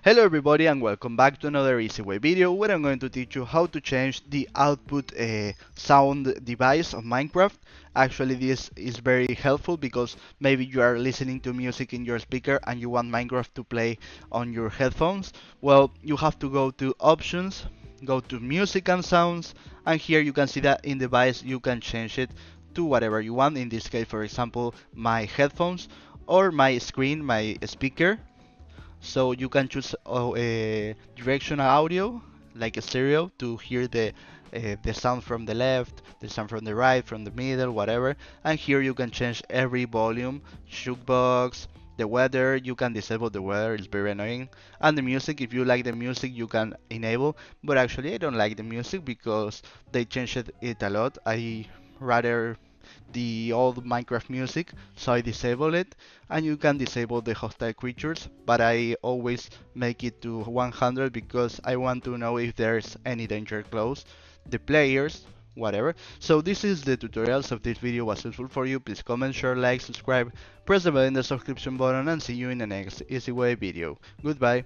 Hello everybody and welcome back to another easy way video where I'm going to teach you how to change the output sound device of Minecraft. Actually this is very helpful because maybe you are listening to music in your speaker and you want Minecraft to play on your headphones. Well, you have to go to options, go to music and sounds, and here you can see that in device you can change it to whatever you want. In this case, for example, my headphones or my screen, my speaker. So you can choose directional audio, like a stereo, to hear the sound from the left, the sound from the right, from the middle, whatever. And here you can change every volume, jukebox, the weather. You can disable the weather; it's very annoying. And the music, if you like the music, you can enable. But actually, I don't like the music because they changed it a lot. I rather the old Minecraft music, so I disable it, and you can disable the hostile creatures, but I always make it to 100 because I want to know if there's any danger close, the players, whatever. So this is the tutorial. So if this video was useful for you, please comment, share, like, subscribe, press the bell in the subscription button, and see you in the next Easy Way video. Goodbye.